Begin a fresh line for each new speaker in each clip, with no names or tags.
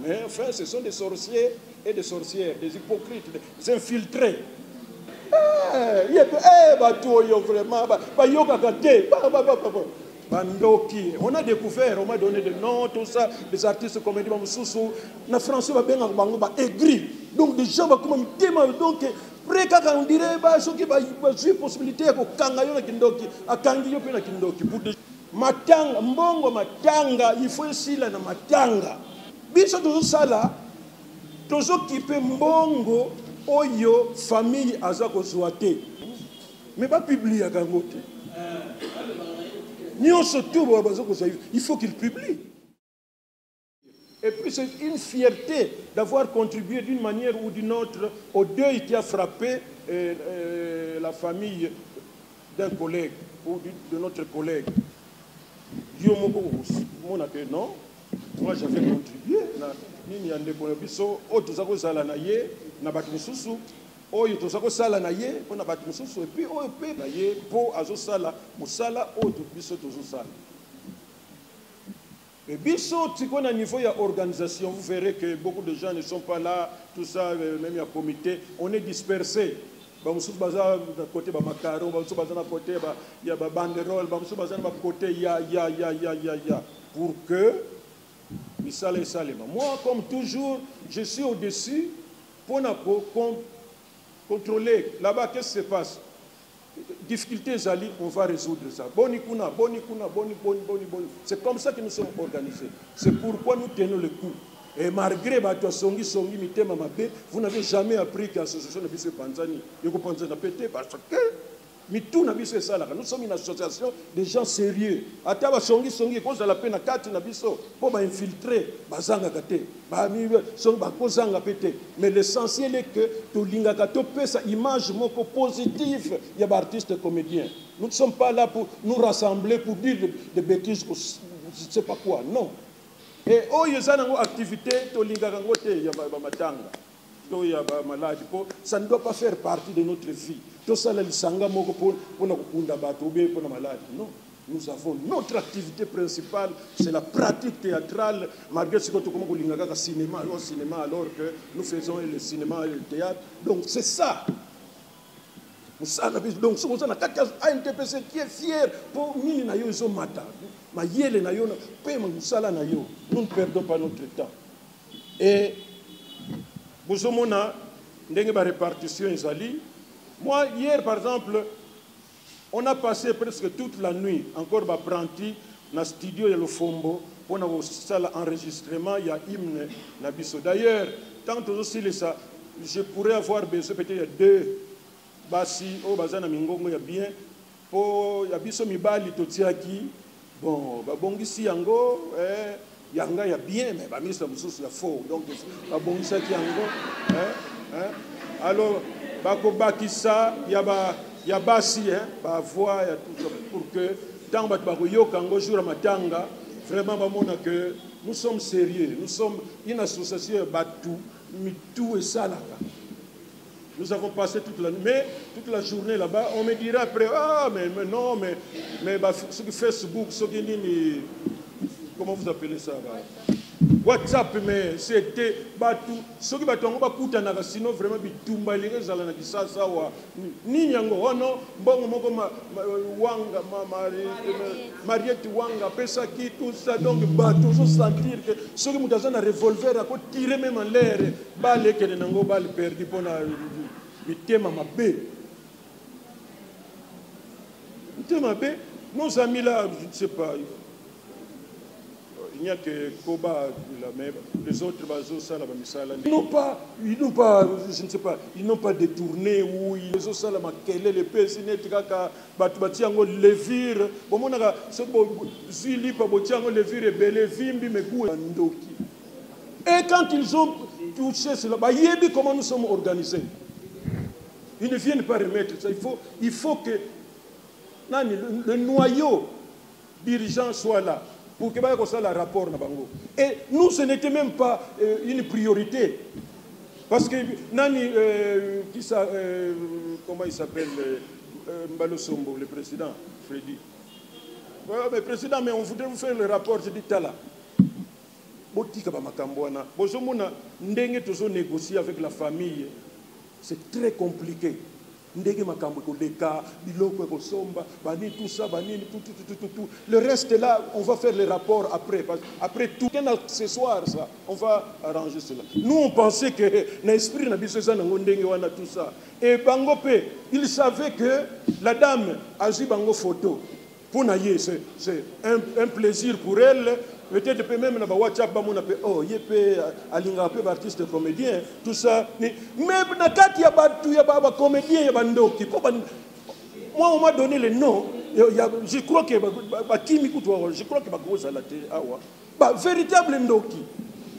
Mais enfin, ce sont des sorciers et des sorcières, des hypocrites, des infiltrés. On a découvert, on m'a donné des noms, tout ça, des artistes comédie, na français, aigri. Donc des gens comme donc on dirait que possibilité matanga mbongo matanga il faut esila na matanga biso tozosala tozokipe mbongo oyo famille aza kozwa te mais bapublia kango te nyonso tu baza kozwa il faut qu'il publie. Et puis c'est une fierté d'avoir contribué d'une manière ou d'une autre au deuil qui a frappé la famille d'un collègue ou de notre collègue. Non, moi j'avais contribué. Et puis et biso, à niveau d'organisation, vous verrez que beaucoup de gens ne sont pas là, tout ça, même il y a comité, on est dispersés. Côté macaron, côté il y a banderole, côté pour que moi comme toujours je suis au-dessus pour contrôler là-bas qu'est-ce qui se passe. Difficultés on va résoudre ça. Boni. C'est comme ça que nous sommes organisés. C'est pourquoi nous tenons le coup. Et malgré vous n'avez jamais appris que l'association de Bissé Panzani, parce que nous sommes une association de gens sérieux. Mais l'essentiel est que tu cette image positive il y a artistes comédiens. Nous ne sommes pas là pour nous rassembler pour dire des bêtises, je ne sais pas quoi, non. Et activité, ça ne doit pas faire partie de notre vie. Non. Nous avons notre activité principale, c'est la pratique théâtrale, malgré ce que nous avons cinéma alors que nous faisons le cinéma et le théâtre. Donc c'est ça. Donc si on a un NTPC qui est fier pour nous, nous ne perdons pas notre temps. Et vous avez une répartition. Moi, hier, par exemple, on a passé presque toute la nuit, encore apprenti, dans le studio de l'Ofombo, pour l'enregistrement, il y a hymne. D'ailleurs, tant aussi je pourrais avoir besoin peut-être deux basi, au bazana mingongo, il y a bien, pour Yabiso Mibali Totiaki, bon, Bongisi Yango, Yanga, il y a bien, mais Bamisa Moussous, il y a faux. Donc, Bongisi Yango, alors, Bako Bakisa, il y a Basi, voix, il y a tout ça, pour que, tant Bakoyo, Kango, Jura Matanga, vraiment, que nous sommes sérieux, nous sommes une association Batou, Mitou et Salaka. Nous avons passé toute la journée là-bas. On me dira après, ah, mais non, mais ce qui Facebook, ce qui comment vous appelez ça WhatsApp, mais c'était Batou. Ce qui va tomber, sinon vraiment, Bitumba, les gens qui ça, ni Nyango, oh non, bon, Wanga, Mariette Wanga, Pesaki, tout ça, donc Batou, je sentir que ceux qui ont un revolver, à tirer même en l'air, balle, que les Nango, balle perdu pour la. Nos amis là, je ne sais pas, il n'y a que Koba, les autres ils n'ont pas, je ne sais pas, ils n'ont pas détourné ou ils ont ça là, les pèses, les vires, et quand ils ont touché cela, comment nous sommes organisés. Ils ne viennent pas remettre ça. Il faut que le noyau dirigeant soit là pour que ça le rapport. Et nous, ce n'était même pas une priorité. Parce que comment il s'appelle Mbalo Sombo, le président, Freddy. Ouais, mais président, mais on voudrait vous faire le rapport, je dis Tala. botika ba makambo wana bozomona ndenge tozo négocier avec la famille c'est très compliqué ndenge makambo koleka biloko ekosomba bani tout ça bani tout le reste là on va faire les rapports après tout un accessoire ça on va arranger cela nous on pensait que na esprit na biso ça nango ndenge wana tout ça et bango pe il savait que la dame a vu bango photo pour naïe c'est un plaisir pour elle. Peut-être même na WhatsApp ba mona pe oh yepe alinga pe artiste comédien tout ça mais na kati ya batu ya ba comédien ya bandoki po moi on m'a donné le nom je crois que ba kimi kuto je crois que ba koza la télé awa ba véritable ndoki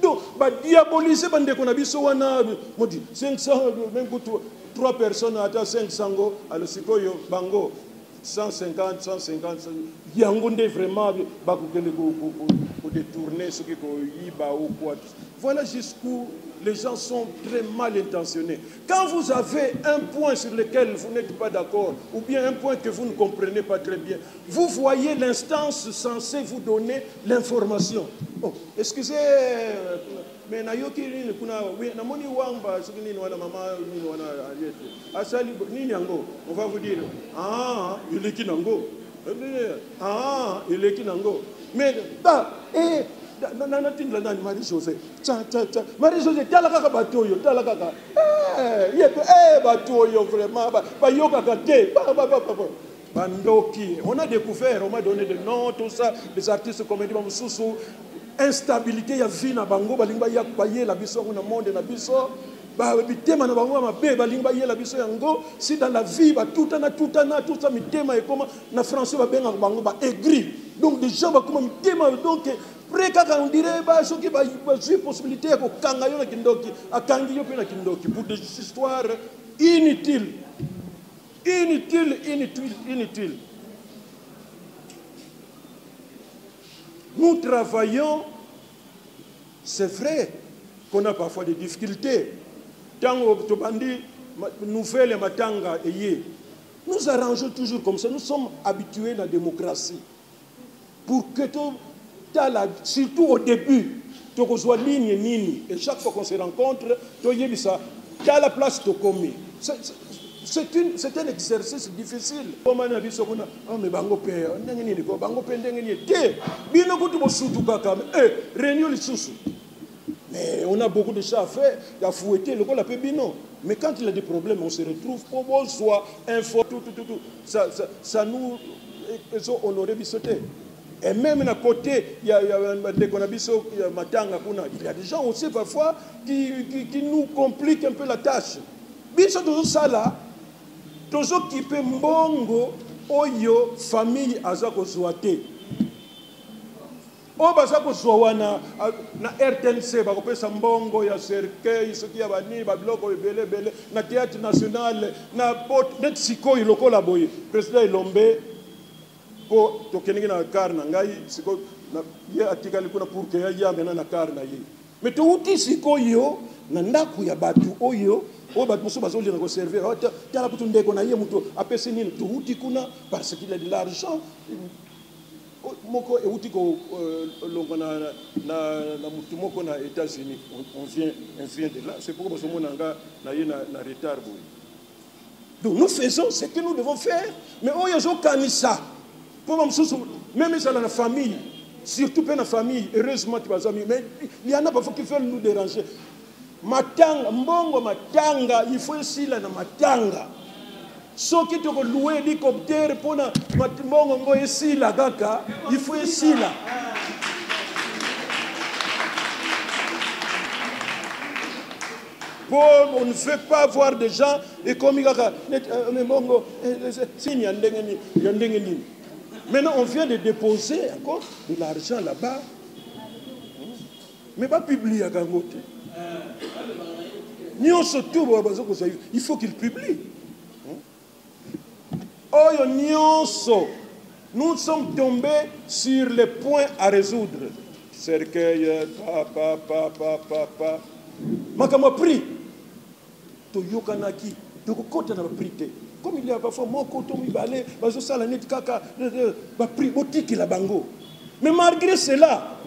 donc ba diaboliser bande ko na biso wana modi 500 même kuto 3 personnes ata 500 go alors sikoyo bango 150 yango nde vraiment bakokende ko détourner ce qui ko yiba ou quoi. Voilà jusqu'où les gens sont très mal intentionnés. Quand vous avez un point sur lequel vous n'êtes pas d'accord ou bien un point que vous ne comprenez pas très bien, vous voyez l'instance censée vous donner l'information. Oh, excusez, mais nayoki ni kuna na moni wamba soki nini wana mama nini wana aliete asali nini yango on va vous dire ah il est kinango ah il est kinango mais na tingla nani Marie-Josée Marie-Josée tala kaka batoyo tala kaka yepe batoyo vraiment ba yoka kate bandoki on a découvert on m'a donné des noms tout ça des artistes comédie mususu instabilité ya vie na bango balingba ya baye la biso na monde na biso ba bitema na bango mabe balingba ye la biso yango si dans la vie ba tout ça mitema et comment na français ba benga bango ba aigri donc des gens ba comme mitema donc preka on dirait ba soki ba j'ai possibilité ya ko kanga yo na kindoki akangi yo pe na kindoki pour des histoires inutiles. Nous travaillons, c'est vrai qu'on a parfois des difficultés. Tango tobandi nouvelle matanga eye. Nous arrangeons toujours comme ça. Nous sommes habitués à la démocratie. Pour que surtout au début, tu reçois ligne nini. Et chaque fois qu'on se rencontre, tu as la place de commis. C'est un exercice difficile. Oh mais bango pe ndengeni ko bango pe ndengeni te bino kutu bosutu kaka réunion les sous. Mais on a beaucoup de choses à faire, il a fouetté le col à bino. Mais quand il y a des problèmes, on se retrouve pour bon soit info tout. Ça nous honoré bisoté. Et même à côté, il y a des conabiso, il y a matanga kuna. Il y a des gens aussi parfois qui nous compliquent un peu la tâche. Biso tout ça là. Toujours qui peut mbongo oyo famille azako zoate o bazako zowana na RTNC bakopesa mbongo ya cercueil soki ya bani ba biloko ebele na théâtre national na pot net siko ilokola boye président Ilombe po tokengi na car na ngai siko na ye atikali kuna pour que ya mena na car na ye mais to uti siko yo na ndaku ya batu oyo parce qu'il a de l'argent. États-Unis. On vient de là. C'est pourquoi nous avons un retard. Donc nous faisons ce que nous devons faire. Mais il y a ça. Même ça dans la famille, surtout dans la famille, heureusement, mais il y en a parfois qui veulent nous déranger. Matanga, mbongo matanga, il faut aussi la matanga. Soki to louer hélicoptère pour na mbongo ngo ici la kaka, il faut ici là. On ne veut pas voir des gens et comme il mbongo signe ndengeni. Maintenant on vient de déposer encore de l'argent là-bas. Mais pas publier à Gangote. Il faut qu'il publie. Nous sommes tombés sur les points à résoudre. Cercueil, papa. Makama pris. Toyokanaki. Tokokota na prité. Comme il y a parfois mon coton balé, bazo sala net kaka, ba prix botiki la bango. Mais malgré cela,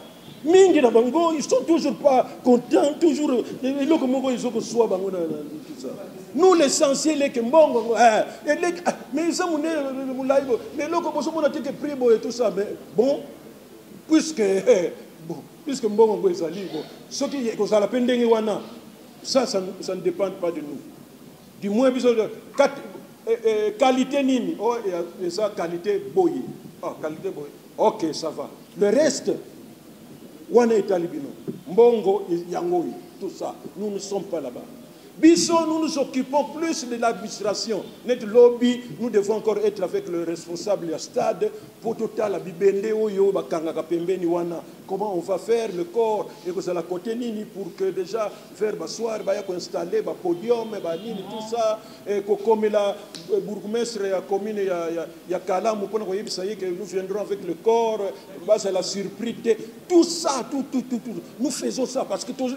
Mingi na bango, ils sont toujours pas contents, toujours. Ils ont tout ça. Nous, l'essentiel est que Mbongo, mais ils sont mais que primo et tout ça, mais bon, puisque Mbongo est allé, ce qui est la peine ça ne dépend pas de nous. Du moins, qualité nini, oh, et ça, qualité boye. Ah, qualité boye. Ok, ça va. Le reste, Wana et Talibino, Mbongo et Yangoui, tout ça, nous ne sommes pas là-bas. Bisso, nous nous occupons plus de l'administration. Notre lobby, nous devons encore être avec le responsable du stade pour total la bibende oyo bakanga pembeni wana. Comment on va faire le corps et que ça la côté nini pour que déjà vers soir ba ya ko installer ba podium ba nini tout ça et que comme la bourgmestre ya commune ya Kalamu pour nous yebisa que nous viendrons avec le corps ba c'est la surprise tout ça tout nous faisons ça parce que to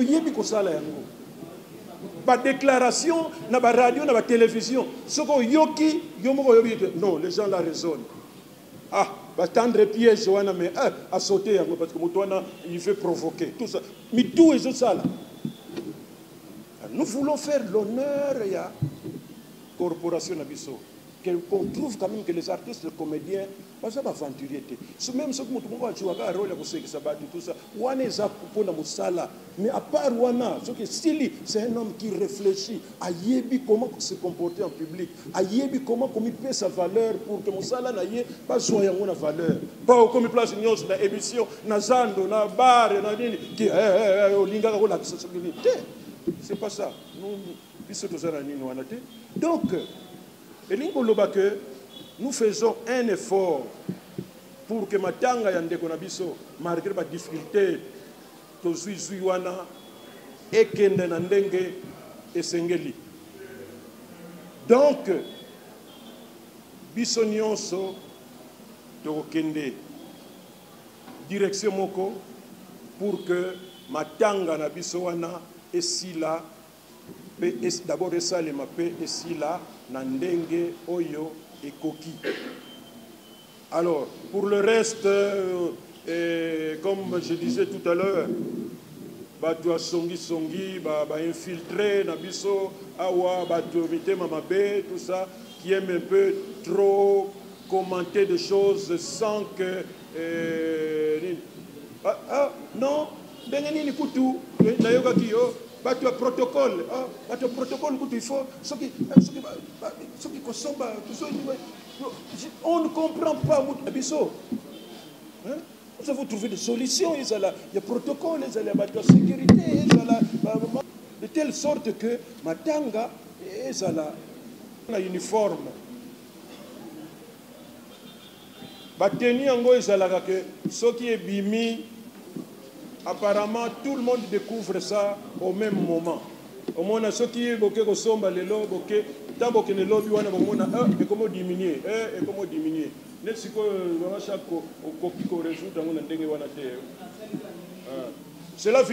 yebi ko sala yango. Ba déclaration, na ba radio, na ba télévision. Soko yoki, yomoko yobi. Non, les gens la raisonnent. Ah, ba tendre piège, wana mais à sauter parce que Moutouana, il veut provoquer. Tout ça. Mais tout est ça là. Nous voulons faire l'honneur à la corporation Nabiso. Qu'on trouve quand même que les artistes, les comédiens, pas ça aventurier. Même ceux qui ont joué un rôle pour ceux qui s'abattent tout ça, Wana est pour la Moussala. Mais à part Wana, c'est un homme qui réfléchit à Yebi comment se comporter en public, à Yebi comment payer sa valeur pour que Moussala n'aille pas soit une valeur. Pas comme il place une émission, na Zando, na bar, na nini, qui c'est pas ça. Donc, nous faisons un effort pour que Matanga Yande Konabiso, malgré la difficulté, Tozui wana, Ekende Nandenge et Sengeli. Donc, Biso Nyonso, Tokende, direction Moko, pour que Matanga Nabiso wana, et si là, d'abord ça les mappé, et si là, Nandenge, Oyo et Koki. Alors, pour le reste, comme je disais tout à l'heure, Bato songi, infiltré, Nabiso, Awa, Bato Mitema Mabe, tout ça, qui aime un peu trop commenter des choses sans que. Non, Benganini Koutou, Nayoga Kiyo. Bato protocole, il faut on ne comprend pas Abisso. Nous avons trouvé des solutions, il y a des protocoles, il y a la sécurité, de telle sorte que Matanga est la uniforme. Bateni Ango est la que ce qui est bimi. Apparemment, tout le monde découvre ça au même moment. Au moins, ceux qui évoquent somba les lots, tant que les lobbies, et comment diminuer, et comment diminuer. N'est-ce que chaque copie qu'on résout dans mon cela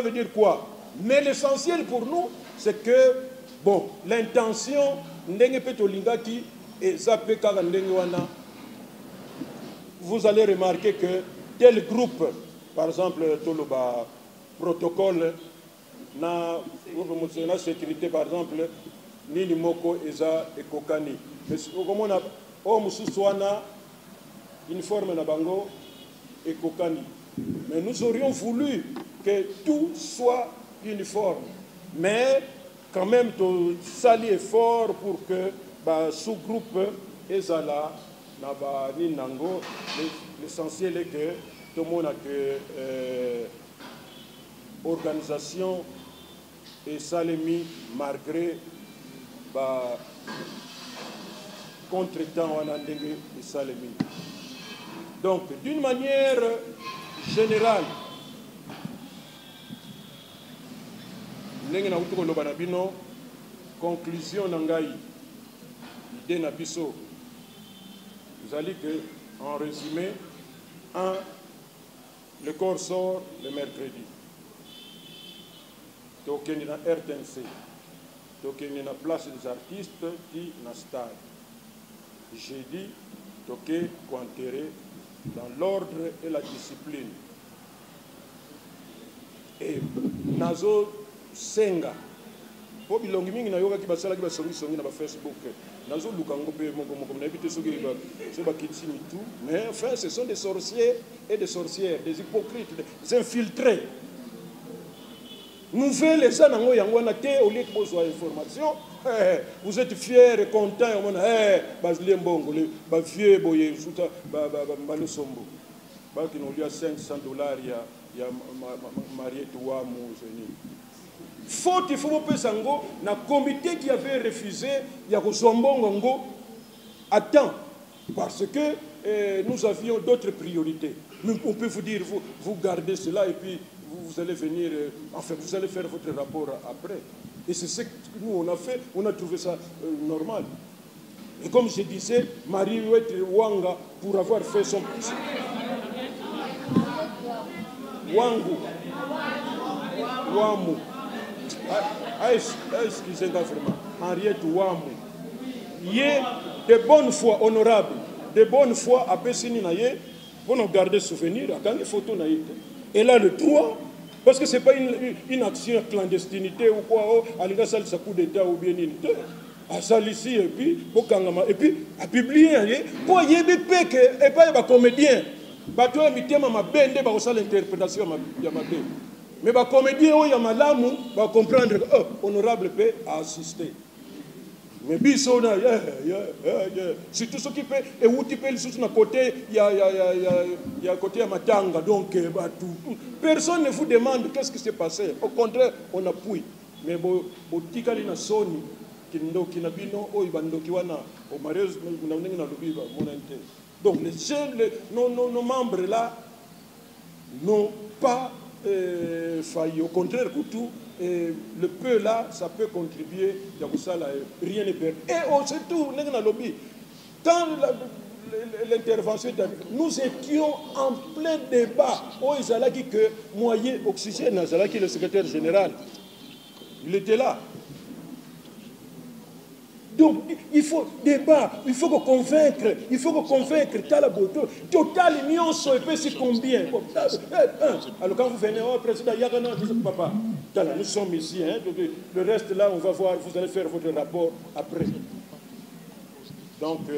veut dire quoi? Mais l'essentiel pour nous, c'est que, bon, l'intention, vous allez remarquer que tel groupe, par exemple, tout le protocole, na sécurité, par exemple, Nini Moko, Eza et Kokani. Mais comme on a uniforme na bango et Kokani. Mais nous aurions voulu que tout soit uniforme. Mais quand même, tout sali effort pour que sous-groupe Ezala, Naba Ninango, l'essentiel est que tout le monde a que organisation et Salemi malgré contre-temps et Salemi. Donc, d'une manière générale, conclusion Nangaï, idée Nabiso, vous allez que, en résumé, 1. Le corps sort le mercredi. Token na RTNC. Token na place des artistes qui na stade. Jeudi, token enterré dans l'ordre et la discipline. nazo senga po bilongi mingi na yoka ki basala ki basongi na ba Facebook nazo lukango pe moko na bité soki ba so ba kitini tout mais enfin ce sont des sorciers et des sorcières, des hypocrites, des infiltrés. Nouvelle ça nango yango na te au lieu que besoin information. Vous êtes fiers et contents on bazli mbongo le ba vieux boye suta ba le sombo. Ba qui nous lui a $500 ya Mariette Wamu zeni. Faute il faut pas sango na comité qui avait refusé ya kosombongo ngo attends parce que nous avions d'autres priorités. On peut vous dire vous gardez cela et puis vous allez venir enfin vous allez faire votre rapport après. Et c'est ce que nous on a fait, on a trouvé ça normal. Et comme je disais, Marie-Ouette Wanga pour avoir fait son Wangu Wamu. Excusez-moi vraiment. Henriette Wamu. Il est de bonne foi, honorable, de bonne foi, à Pessini Naye, pour nous garder souvenir, à quand les photos Naye. Et là, le 3, parce que ce n'est pas une action clandestinité ou quoi, à l'État, ça coup d'État ou bien une. À ça ici, et puis, à publier, pour y aller, et pas les comédiens. Bato ya mitema mabende ba kosala l'interprétation ya mabe. Mais ba comédien o ya malamu ba comprendre que honorable paix a assisté. Mais biso na c'est tout ce qui peut et où tu peux le na côté ya côté ya matanga donc personne ne vous demande qu'est-ce qui s'est passé. Au contraire, on appuie. Mais bo tikali na soni kindoki na bino o ibandoki wana au mariage na ndenge na lobiba monante. Donc nos membres là n'ont pas failli. Au contraire, le peu là, ça peut contribuer. Rien n'est perdu. Et surtout, dans l'intervention, nous étions en plein débat. Oh, il dit que moyen oxygène, qui est le secrétaire général, il était là. Donc, il faut débat, il faut convaincre, Total Union, c'est combien? Alors, quand vous venez, président Yagana, papa, nous sommes ici, hein, donc, le reste là, on va voir, vous allez faire votre rapport après. Donc,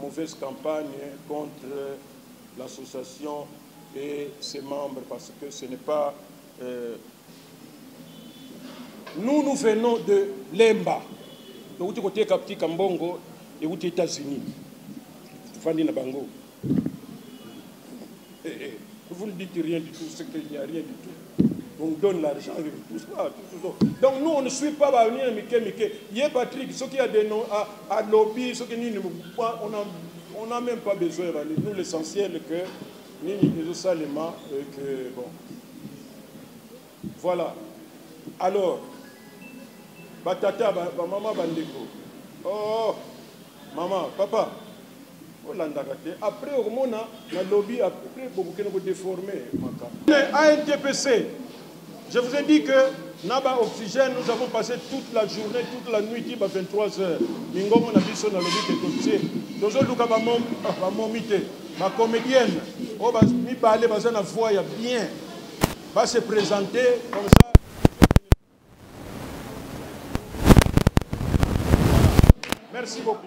mauvaise campagne contre l'association et ses membres, parce que ce n'est pas... Nous venons de Lemba, donc du côté Kapti Kambongo et aux États-Unis. Fanny Nabango. Vous ne dites rien du tout, c'est qu'il n'y a rien du tout. On donne l'argent avec tout ça. Donc nous, on ne suit pas Baouni, Mike. Il y a Patrick, ceux qui ont des noms à lobby, ceux qui on n'a même pas besoin. Nous, l'essentiel est que nous salement que bon. Voilà. Alors, Batata, maman Bandeko. Oh, maman, papa. Après, au moment où le lobby a déformé. ANTPC, je vous ai dit que Naba Oxygène, nous avons passé toute la journée, toute la nuit, à 23 h. Mingomo na biso na lobby de dossier. Dozo luka ba momité, ma comédienne, oh ba mi parler ba na voix bien, va se présenter comme ça. Merci beaucoup.